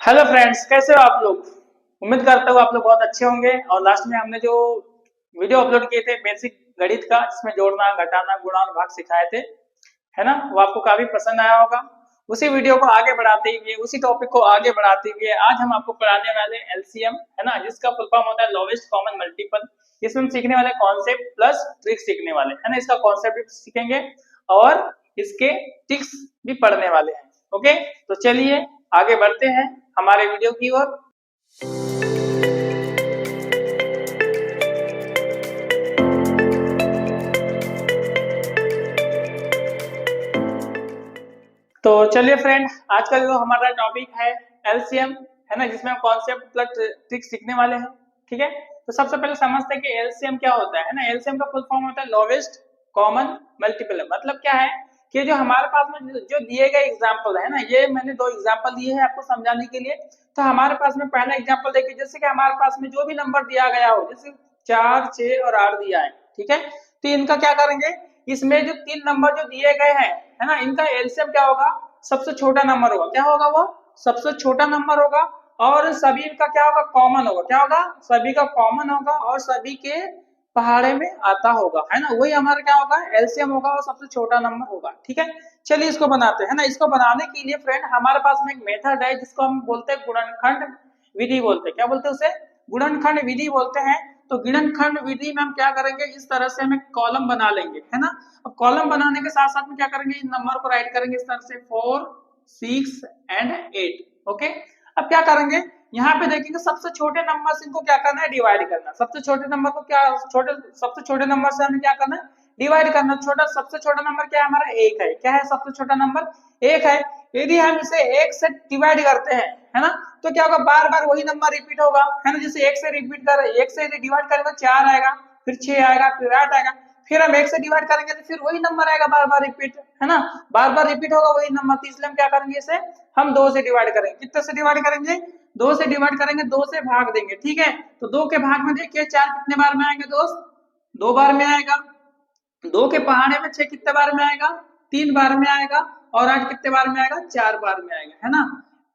Hello friends, कैसे हो आप लोग। उम्मीद करता हूँ आप लोग बहुत अच्छे होंगे। और लास्ट में हमने जो वीडियो अपलोड किए थे बेसिक गणित का, जिसमें जोड़ना घटाना गुणा और भाग सिखाए थे, है ना, वो आपको काफी पसंद आया होगा। उसी वीडियो को आगे बढ़ाते हुए, उसी टॉपिक को आगे बढ़ाते हुए आज हम आपको पढ़ाने वाले एलसीएम, है ना, जिसका फुल फॉर्म होता है लोवेस्ट कॉमन मल्टीपल। इसमें हम सीखने वाले कॉन्सेप्ट प्लस ट्रिक्स सीखने वाले, है ना। इसका कॉन्सेप्ट भी सीखेंगे और इसके ट्रिक्स भी पढ़ने वाले हैं। ओके, तो चलिए आगे बढ़ते हैं हमारे वीडियो की ओर। तो चलिए फ्रेंड, आज का जो हमारा टॉपिक है एलसीएम, है ना, जिसमें हम कॉन्सेप्ट प्लस ट्रिक्स सीखने वाले हैं। ठीक है, तो सबसे पहले समझते हैं कि एलसीएम क्या होता है ना। एलसीएम का फुल फॉर्म होता है लोवेस्ट कॉमन मल्टीपल। मतलब क्या है कि जो हमारे पास में जो दिए गए एग्जाम्पल है ना, ये मैंने दो एग्जाम्पल दिए हैं आपको समझाने के लिए। तो हमारे पास में पहला एग्जाम्पल देखिए, जैसे कि हमारे पास में जो भी नंबर दिया गया हो, जैसे 4, 6 और 8 दिया है, ठीक है, तो इनका क्या करेंगे, इसमें जो तीन नंबर जो दिए गए हैं, है ना, इनका एलसीएम क्या होगा, सबसे छोटा नंबर होगा। क्या होगा वो, सबसे छोटा नंबर होगा। और सभी का क्या होगा, कॉमन होगा। क्या होगा, सभी का कॉमन होगा और सभी के पहाड़े में आता होगा, है ना, वही हमारा क्या होगा, एलसीएम होगा और सबसे छोटा नंबर होगा। ठीक है, चलिए इसको बनाते हैं, है ना। इसको बनाने के लिए फ्रेंड हमारे पास में एक मेथड है, जिसको हम बोलते हैं गुणनखंड विधि बोलते हैं। क्या बोलते हैं उसे, गुणनखंड विधि बोलते हैं। तो गुणनखंड विधि में हम क्या करेंगे, इस तरह से हम एक कॉलम बना लेंगे, है ना। अब कॉलम बनाने के साथ साथ में क्या करेंगे, इन नंबर को राइट करेंगे इस तरह से 4, 6 एंड 8। ओके, अब क्या करेंगे, यहाँ पे देखेंगे सबसे छोटे नंबर से इनको क्या करना है, डिवाइड करना। सबसे छोटे नंबर को क्या, सबसे छोटे नंबर से हमें क्या करना है, डिवाइड करना। सबसे छोटा नंबर क्या है हमारा, एक है। क्या है सबसे छोटा नंबर, एक है। यदि हम इसे एक से डिवाइड करते हैं, है ना, तो क्या होगा, बार बार वही नंबर रिपीट होगा, है ना। जैसे एक से रिपीट कर, एक से डिवाइड करेंगे 4 आएगा, फिर 6 आएगा, फिर 8 आएगा। फिर हम एक से डिवाइड करेंगे तो फिर वही नंबर आएगा, बार बार रिपीट, है ना, बार बार रिपीट होगा वही नंबर। तो इसलिए हम क्या करेंगे, इसे हम 2 से डिवाइड करेंगे। कितने से डिवाइड करेंगे, 2 से डिवाइड करेंगे, 2 से भाग देंगे। ठीक है, तो 2 के भाग में देखिए 4 कितने बार में आएंगे दोस्त, 2 बार में आएगा। 2 के पहाड़े में 6 कितने बार में आएगा, 3 बार में आएगा। और 8 कितने बार में आएगा, 4 बार में आएगा, है ना।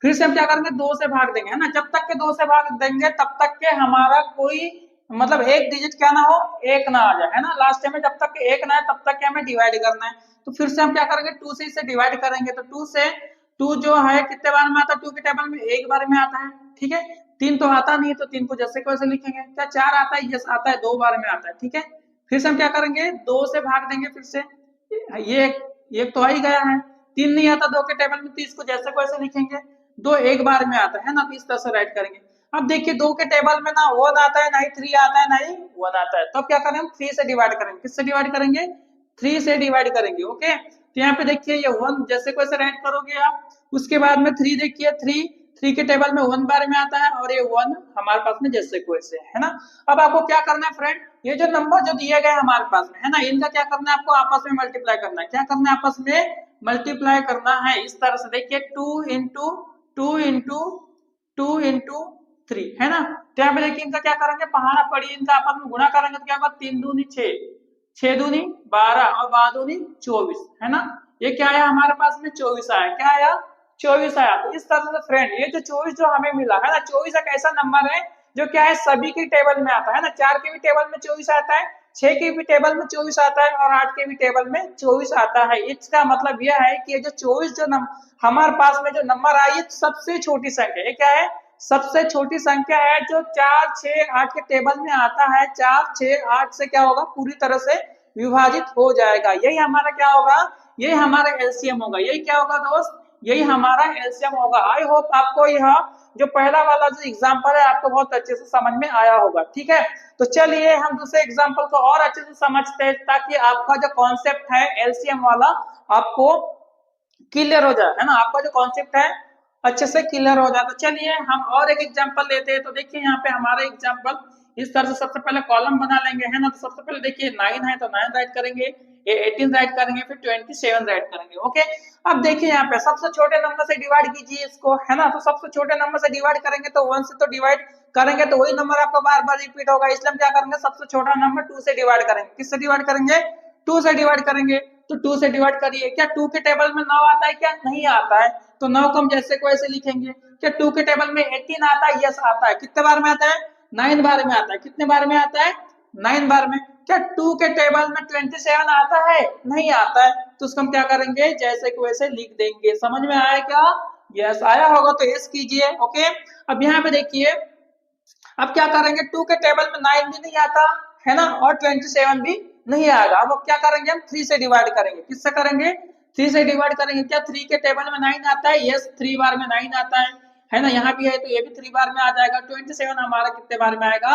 फिर से हम क्या करेंगे, 2 से भाग देंगे, है ना। जब तक के 2 से भाग देंगे तब तक के हमारा कोई मतलब एक डिजिट क्या ना हो, एक ना आ जाए, है ना। लास्ट में जब तक एक ना है तब तक के हमें डिवाइड करना है। तो फिर से हम क्या करेंगे, 2 से इसे डिवाइड करेंगे। तो 2 से, 2 जो है कितने बार में आता है, 2 के टेबल में एक बार में आता है। ठीक है, 3 तो आता नहीं है, तो 3 को जैसे को वैसे लिखेंगे। क्या 4 आता है, यस आता है, 2 बार में आता है। ठीक है, फिर से हम क्या करेंगे, 2 से भाग देंगे। फिर से ये तो आ ही गया है। 3 नहीं आता 2 के टेबल में, तो इसको जैसे को वैसे लिखेंगे। 2 एक बार में आता है ना, तो इस तरह से राइट करेंगे। अब देखिए 2 के टेबल में ना 1 आता है, ना ही 3 आता है, ना ही 1 आता है। तो अब क्या करें, हम 3 से डिवाइड करेंगे। किससे डिवाइड करेंगे, 3 से डिवाइड करेंगे। ओके, तो यहाँ पे देखिए ये 1 जैसे को वैसे राइट करोगे आप। उसके बाद में 3 देखिए, 3 के टेबल में 1 बार में आता है, और ये 1 हमारे पास में जैसे को वैसे है ना। अब आपको क्या करना है फ्रेंड, ये जो नंबर जो दिए गए हमारे पास में, है ना, इनका क्या करना है, आपको आपस में मल्टीप्लाई करना है। क्या करना है, आपस में मल्टीप्लाई करना है। इस तरह से देखिए 2 इंटू 2 इंटू 2 इंटू 3, है ना। तो यहाँ पे देखिए इनका क्या करेंगे, पहाड़ा पड़ी, इनका आपस में गुणा करेंगे तो क्या होगा, 3 दूनी 6, 6 दूनी 12 और 12 दूनी 24, है ना। ये क्या आया हमारे पास में, 24 आया। क्या आया, 24 आया। तो इस तरह से फ्रेंड ये जो 24 जो हमें मिला है ना, 24 एक ऐसा नंबर है जो क्या है, सभी के टेबल में आता है ना। 4 के भी टेबल में 24 आता है, 6 के भी टेबल में 24 आता है, और 8 के भी टेबल में 24 आता है। इसका मतलब यह है कि ये जो 24 जो हमारे पास में जो नंबर आई है, सबसे छोटी संख्या। ये क्या है, सबसे छोटी संख्या है, जो 4, 6, 8 के टेबल में आता है। 4, 6, 8 से क्या होगा, पूरी तरह से विभाजित हो जाएगा। यही हमारा क्या होगा, यही हमारा एलसीएम होगा। यही क्या होगा दोस्त, यही हमारा एलसीएम होगा। आई होप आपको यह जो पहला वाला जो एग्जांपल है आपको बहुत अच्छे से समझ में आया होगा। ठीक है, तो चलिए हम दूसरे एग्जांपल को और अच्छे से समझते हैं, ताकि आपका जो कॉन्सेप्ट है एलसीएम वाला आपको क्लियर हो जाए, है ना। आपका जो कॉन्सेप्ट है अच्छे से क्लियर हो जाए। तो चलिए हम और एक एग्जांपल लेते हैं। तो देखिए यहाँ पे हमारा एग्जांपल इस तरह से, सबसे पहले कॉलम बना लेंगे, है ना। तो सबसे पहले देखिए 9 है तो 9 राइट करेंगे, ये 18 राइट करेंगे, फिर 27 राइट करेंगे। ओके, अब देखिए यहाँ पे सबसे छोटे नंबर से डिवाइड कीजिए इसको, है ना। तो सबसे छोटे नंबर से डिवाइड करेंगे तो 1 से तो डिवाइड करेंगे तो वही नंबर आपको बार बार रिपीट होगा। इसलिए हम क्या करेंगे, सबसे छोटा नंबर 2 से डिवाइड करेंगे। किससे डिवाइड करेंगे, 2 से डिवाइड करेंगे। तो 2 से डिवाइड करिए। क्या 2 के टेबल में 9 आता है? क्या नहीं आता है? तो 9 को हम जैसे को ऐसे लिखेंगे। क्या 2 के टेबल में 18 आता है? यस आता है। कितने बार में आता है? 9 बार में आता है। कितने बार में आता है? 9 बार में। क्या 2 के टेबल में 27 आता है? नहीं आता है। तो उसको हम क्या करेंगे? जैसे को वैसे लिख देंगे। समझ में आया क्या? यस आया होगा तो यस कीजिए। ओके, अब यहाँ पे देखिए, अब क्या करेंगे? 2 के टेबल में 9 भी नहीं आता है ना, और 27 भी नहीं आएगा। अब क्या करेंगे? हम 3 से डिवाइड करेंगे। किससे करेंगे? 3 से डिवाइड करेंगे। क्या 3 के टेबल में 9 आता है? यस, 3 बार में 9 आता है ना। यहाँ भी है तो ये भी 3 बार में आ जाएगा। 27 हमारा कितने बार में आएगा?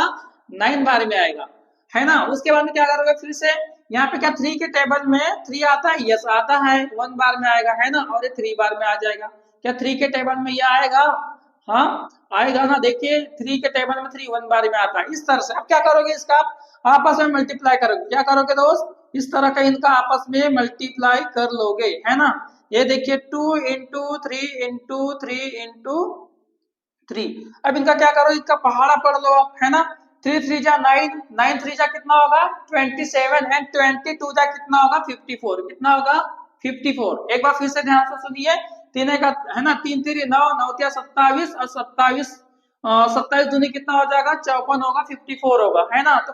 9 बार में आएगा, है ना। उसके बाद में क्या करोगे? फिर से यहाँ पे क्या 3 के टेबल में 3 आता है? यस आता है, 1 बार में आएगा, है ना, और ये 3 बार में आ जाएगा। क्या 3 के टेबल में ये आएगा? हाँ आएगा ना। देखिए 3 के टेबल में 3 1 बार में आता है। इस तरह से अब क्या करोगे? इसका आप आपस में मल्टीप्लाई करोगे। क्या करोगे दोस्त? इस तरह का इनका आपस में मल्टीप्लाई कर लोगे, है ना। ये देखिए 2 इंटू 3 इंटू 3 इंटू 3। अब इनका क्या करो? इसका पहाड़ा पढ़ लो आप, है ना। 3 3 जा 9, 9 3 जा कितना होगा? 27 एंड 22 जा कितना होगा? 54। कितना होगा? 54। एक बार फिर से ध्यान से सुनिए। तीन का है ना, 3 3 9 9 27 और 27 27 दूनी कितना हो जाएगा? 54 होगा, 54 होगा, है ना। तो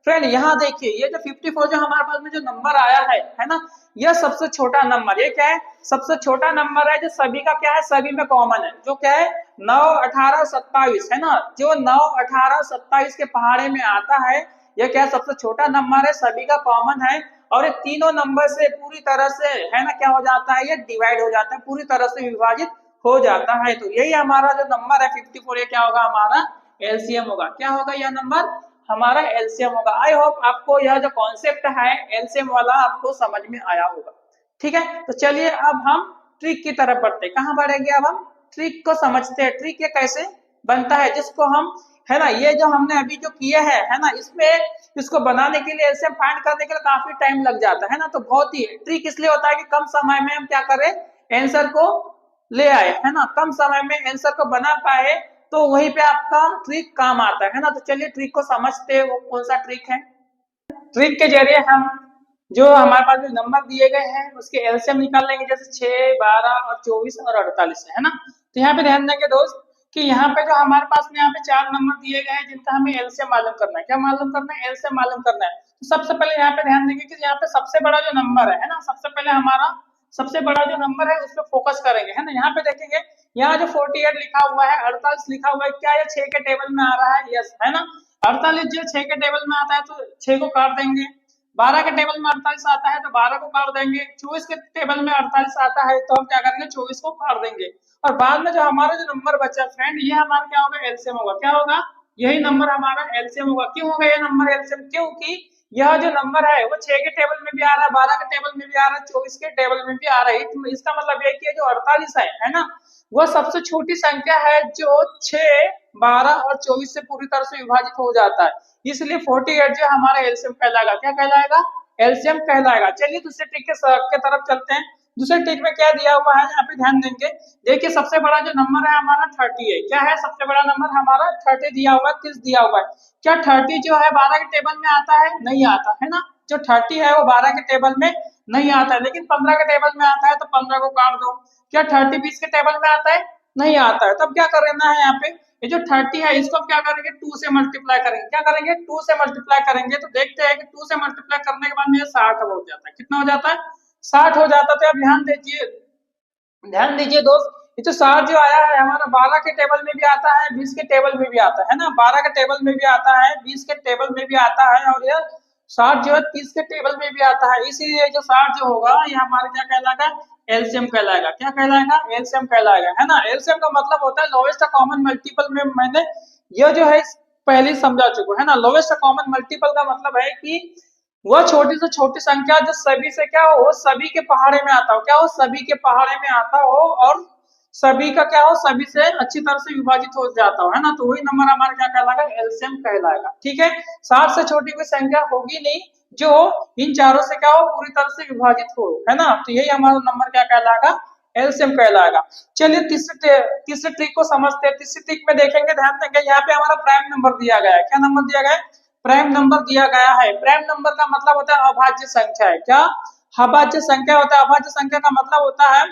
फ्रेंड यहाँ देखिए, ये जो 54 जो हमारे पास में जो नंबर आया है ना, यह सबसे छोटा नंबर। ये क्या है? सबसे छोटा नंबर है जो सभी का क्या है? सभी में कॉमन है। जो क्या है? 9 18 27, है ना। जो 9 18 27 के पहाड़े में आता है, यह क्या है? सबसे छोटा नंबर है, सभी का कॉमन है। और ये तीनों नंबर से पूरी तरह से, है ना, क्या हो जाता है? ये डिवाइड हो जाता है, पूरी तरह से विभाजित हो जाता है। तो यही हमारा जो नंबर है 54, ये क्या होगा? हमारा एलसीएम होगा। क्या होगा? यह नंबर हमारा एलसीएम होगा। आई होप आपको यह जो कॉन्सेप्ट है एलसीएम वाला आपको समझ में आया होगा। ठीक है, तो चलिए अब हम ट्रिक की तरफ बढ़ते हैं। कहाँ बढ़ेंगे? अब हम ट्रिक को समझते हैं। ट्रिक ये कैसे बनता है, जिसको हम, है ना, ये जो हमने अभी जो किए है ना, इसमें इसको बनाने के लिए, एलसीएम फाइंड करने के लिए काफी टाइम लग जाता है ना। तो बहुत ही ट्रिक इसलिए होता है कि कम समय में हम क्या करें? आंसर को ले आए, है ना, कम समय में आंसर को बना पाए। तो वहीं पे आपका ट्रिक काम आता है ना। तो चलिए ट्रिक को समझते हैं, वो कौन सा ट्रिक है। ट्रिक के जरिए हम जो हमारे पास जो नंबर दिए गए हैं उसके एलसीएम निकाल लेंगे। जैसे 6 12 और 24 और 48 है ना। तो यहाँ पे ध्यान देंगे दोस्त कि यहाँ पे जो हमारे पास में यहाँ पे 4 नंबर दिए गए हैं जिनका हमें एलसीएम मालूम करना है। क्या मालूम करना है? एलसीएम मालूम करना है। तो सबसे पहले यहाँ पे ध्यान देंगे कि यहाँ पे सबसे बड़ा जो नंबर है ना, सबसे पहले हमारा सबसे बड़ा जो नंबर है उस पर फोकस करेंगे, है ना। यहाँ पे देखेंगे, यहाँ जो 48 लिखा हुआ है, 48 लिखा हुआ है, क्या ये 6 के टेबल में आ रहा है? यस, है ना। 48 जो 6 के टेबल में आता है तो 6 को काट देंगे। 12 के टेबल में 48 आता है तो 12 को काट देंगे। 24 के टेबल में 48 आता है तो हम क्या करेंगे? 24 को काट देंगे। और बाद में जो हमारा जो नंबर बचा फ्रेंड, ये हमारा क्या होगा? एलसीएम होगा। क्या होगा? यही नंबर हमारा एलसीएम होगा। क्यों होगा ये नंबर एलसीएम? क्योंकि यह जो नंबर है वो 6 के टेबल में भी आ रहा है, 12 के टेबल में भी आ रहा है, 24 के टेबल में भी आ रहा है। तो इसका मतलब ये कि जो 48 है ना, वह सबसे छोटी संख्या है जो 6 12 और 24 से पूरी तरह से विभाजित हो जाता है। इसलिए 48 जो हमारा एलसीएम कहलाएगा। क्या कहलाएगा? एलसीएम कहलाएगा। चलिए दूसरे ट्रिक के तरफ चलते हैं। दूसरे ट्रिक में क्या दिया हुआ है, यहाँ पे ध्यान देंगे। देखिए सबसे बड़ा जो नंबर है हमारा 30 है। क्या है? सबसे बड़ा नंबर हमारा 30 दिया हुआ है, 30 दिया हुआ है। क्या 30 जो है 12 के टेबल में आता है? नहीं आता, है ना। जो 30 है वो 12 के टेबल में नहीं आता है, लेकिन 15 के टेबल में आता है तो 15 को काट दो। क्या 30 20 के टेबल में आता है? नहीं आता है। तब क्या करना है? यहाँ पे ये जो 30 है इसको हम क्या करेंगे? 2 से मल्टीप्लाई करेंगे। क्या करेंगे? 2 से मल्टीप्लाई करेंगे। तो देखते हैं कि 2 से मल्टीप्लाई करने के बाद में 60 हो जाता है। कितना हो जाता है? 60 हो जाता है। तो आप ध्यान दीजिए दोस्त, ये जो 60 जो आया है हमारा 12 के टेबल में भी आता है, 20 के टेबल में भी आता है ना। 12 के टेबल में भी आता है, 20 के टेबल में भी आता है, और ये 60 जो है 30 के टेबल में भी आता है। इसीलिए जो 60 जो होगा ये हमारा क्या कहलाएगा? एलसीएम कहलाएगा। क्या कहलाएगा? एलसीएम कहलाएगा, है ना। एलसीएम का मतलब होता है लोएस्ट कॉमन मल्टीपल। में मैंने यह जो है पहले ही समझा चुका, है ना। लोएस्ट कॉमन मल्टीपल का मतलब है कि वह छोटी से छोटी संख्या जो सभी से क्या हो, वो सभी के पहाड़े में आता हो। क्या हो? सभी के पहाड़े में आता हो, और सभी का क्या हो? सभी से अच्छी तरह से विभाजित हो जाता हो, है ना। तो वही नंबर हमारा क्या कहलाएगा? एलसीएम कहलाएगा। ठीक है, 60 से छोटी कोई संख्या होगी नहीं जो इन चारों से क्या हो? पूरी तरह से विभाजित हो, है ना। तो यही हमारा नंबर क्या कहलाएगा? एलसीएम कहलाएगा। चलिए तीसरे ट्रिक को समझते हैं। तीसरे ट्रिक में देखेंगे, ध्यान देंगे, यहाँ पे हमारा प्राइम नंबर दिया गया है। क्या नंबर दिया गया है? प्राइम नंबर दिया गया है। प्राइम नंबर का मतलब होता है अभाज्य संख्या है। क्या? अभाज्य संख्या होता है। अभाज्य संख्या का मतलब होता है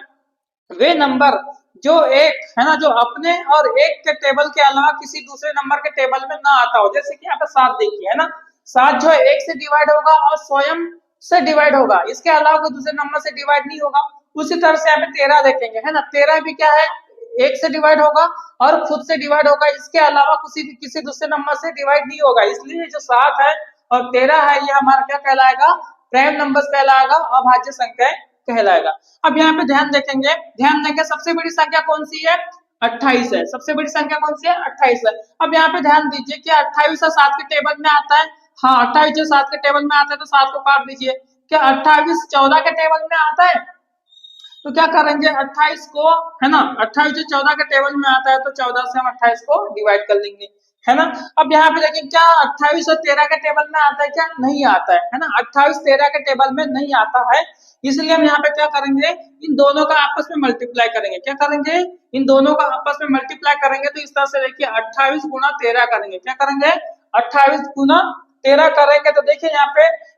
वे नंबर जो एक है ना, जो अपने और एक के टेबल के अलावा किसी दूसरे नंबर के टेबल में ना आता हो। जैसे कि यहाँ पे 7 देखिए है ना, 7 जो है 1 से डिवाइड होगा और स्वयं से डिवाइड होगा, इसके अलावा कोई दूसरे नंबर से डिवाइड नहीं होगा। उसी तरह से यहाँ पे 13 देखेंगे है ना, 13 भी क्या है, 1 से डिवाइड होगा और खुद से डिवाइड होगा, इसके अलावा किसी दूसरे नंबर से डिवाइड नहीं होगा। इसलिए जो 7 है और 13 है ये हमारा क्या कहलाएगा, प्राइम नंबर्स कहलाएगा, अभाज्य संख्या कहलाएगा। अब यहाँ पे ध्यान देखेंगे, ध्यान देंगे सबसे बड़ी संख्या कौन सी है, 28 है। सबसे बड़ी संख्या कौन सी है, 28 है। अब यहाँ पे ध्यान दीजिए कि 28 और 7 के टेबल में आता है। हाँ 28 जो 7 के टेबल में आता है तो 7 को काट दीजिए। क्या 28 14 के टेबल में आता है, तो क्या करेंगे 28 को है ना, 28 जो 14 के टेबल में आता है तो 14 से हम 28 को डिवाइड कर लेंगे है ना। अब यहाँ पे देखिए क्या 28 और 13 के टेबल में आता है, क्या नहीं आता है ना, 28 13 के टेबल में नहीं आता है। इसलिए हम यहाँ पे क्या करेंगे, इन दोनों का आपस में मल्टीप्लाई करेंगे। क्या करेंगे, इन दोनों का आपस में मल्टीप्लाई करेंगे। तो इस तरह से देखिए 28 गुना 13 करेंगे। क्या करेंगे, 28 गुना 13 करेंगे तो देखिए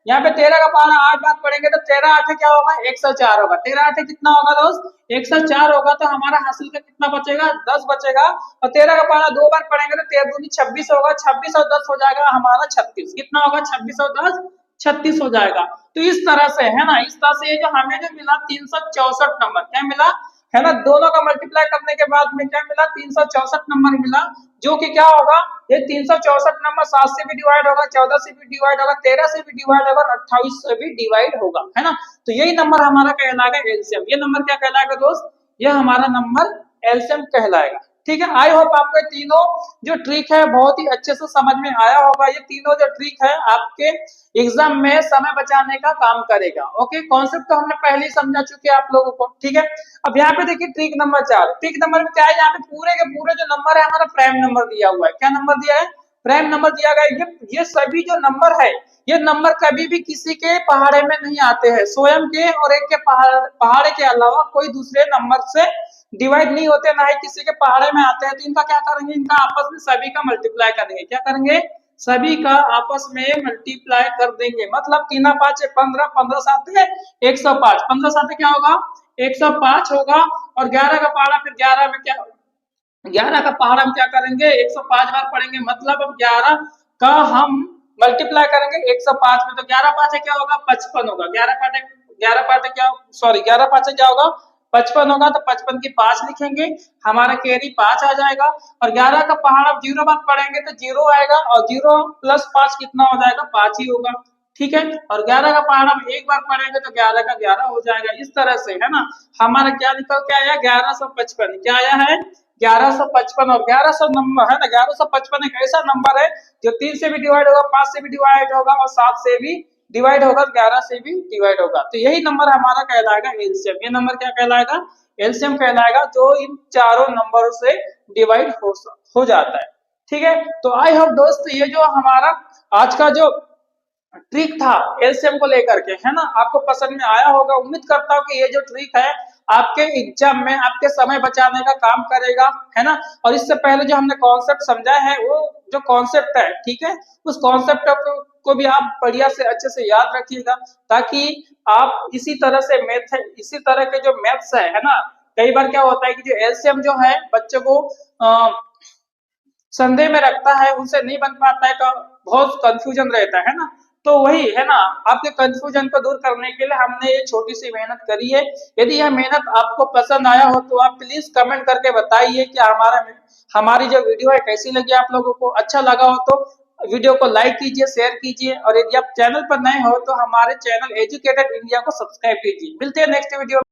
यहाँ पे 13 का पारा 8 बार पढ़ेंगे तो 13 8 क्या होगा, 104 होगा। 13 8 कितना होगा दोस्त, 104 होगा। तो हमारा हासिल का कितना बचेगा, 10 बचेगा। और 13 का पारा 2 बार पढ़ेंगे तो 13 दूनी 26 होगा। 26 और 10 हो जाएगा हमारा 36। कितना होगा, 26 और 10 36 हो जाएगा। तो इस तरह से है ना, इस तरह से ये जो हमें जो मिला 364 नंबर, क्या मिला है ना, दोनों का मल्टीप्लाई करने के बाद में क्या मिला, 364 नंबर मिला। जो कि क्या होगा, ये 364 नंबर 7 से भी डिवाइड होगा, 14 से भी डिवाइड होगा, 13 से भी डिवाइड होगा और 28 से भी डिवाइड होगा है ना। तो यही नंबर हमारा कहलाएगा एलसीएम। ये नंबर क्या कहलाएगा दोस्त, ये हमारा नंबर एलसीएम कहलाएगा। ठीक है, आई होप आपको तीनों जो ट्रिक है बहुत ही अच्छे से समझ में आया होगा। ये तीनों जो ट्रिक है आपके एग्जाम में समय बचाने का काम करेगा। ओके, कॉन्सेप्ट तो हमने पहले ही समझा चुके हैं आप लोगों को। ठीक है, अब यहाँ पे देखिए ट्रिक नंबर 4। ट्रिक नंबर में क्या है, यहाँ पे पूरे के पूरे जो नंबर है हमारा प्राइम नंबर दिया हुआ है। क्या नंबर दिया है, प्राइम नंबर दिया गया है। ये सभी जो नंबर है, ये नंबर कभी भी किसी के पहाड़े में नहीं आते हैं। स्वयं के और एक के पहाड़े के अलावा कोई दूसरे नंबर से डिवाइड नहीं होते, ना ही किसी के पहाड़े में आते हैं। तो इनका क्या करेंगे, इनका आपस में सभी का मल्टीप्लाई करेंगे। क्या करेंगे, सभी का आपस में मल्टीप्लाई कर देंगे। मतलब 3 5 15, 15 7 105, 15 7 क्या होगा, 105 होगा। और 11 का पहाड़ा, फिर 11 में क्या, 11 का पहाड़ा हम क्या करेंगे, 105 बार पढ़ेंगे। मतलब अब 11 का हम मल्टीप्लाई करेंगे 105 में, तो 11 5 क्या होगा, 55 होगा। 11 5 क्या, सॉरी 11 5 क्या होगा, 55 होगा। तो 55 की 5 लिखेंगे, हमारा कैरी 5 आ जाएगा। और 11 का पहाड़ा 0 बार पढ़ेंगे तो 0 आएगा, और 0 प्लस 5 कितना हो जाएगा, 5 ही होगा। ठीक है, और 11 का पहाड़ा हम एक बार पढ़ेंगे तो 11 का 11 हो जाएगा। इस तरह से है ना, हमारा क्या निकल के आया, 1155। क्या आया है, 1155। और 1100 नंबर है ना, 1155 एक ऐसा नंबर है जो 3 से भी डिवाइड होगा, 5 से भी डिवाइड होगा और 7 से भी डिवाइड होगा, 11 से भी डिवाइड होगा। तो यही नंबर हमारा कहलाएगा एलसीएम। ये नंबर क्या कहलाएगा, एलसीएम कहलाएगा, जो इन चारों नंबरों से डिवाइड हो जाता है। ठीक है, तो आई होप दोस्त ये जो हमारा आज का जो ट्रिक था एलसीएम को लेकर के है ना, आपको पसंद में आया होगा। उम्मीद करता हूँ कि ये जो ट्रिक है आपके एग्जाम में आपके समय बचाने का काम करेगा है ना। और इससे पहले जो हमने कॉन्सेप्ट समझा है, वो जो कॉन्सेप्ट है ठीक है, उस कॉन्सेप्ट को भी आप बढ़िया से अच्छे से याद रखिएगा, ताकि आप इसी तरह से इसी तरह के जो मैथ्स है ना, कई बार क्या होता है कि जो एलसीएम जो है बच्चों को संदेह में रखता है, उनसे नहीं बन पाता है, बहुत कंफ्यूजन रहता है ना। तो वही है ना, आपके कंफ्यूजन को दूर करने के लिए हमने ये छोटी सी मेहनत करी है। यदि यह मेहनत आपको पसंद आया हो तो आप प्लीज कमेंट करके बताइए कि हमारी जो वीडियो है कैसी लगी आप लोगों को। अच्छा लगा हो तो वीडियो को लाइक कीजिए, शेयर कीजिए, और यदि आप चैनल पर नए हो तो हमारे चैनल एजुकेटेड इंडिया को सब्सक्राइब कीजिए। मिलते हैं नेक्स्ट वीडियो में।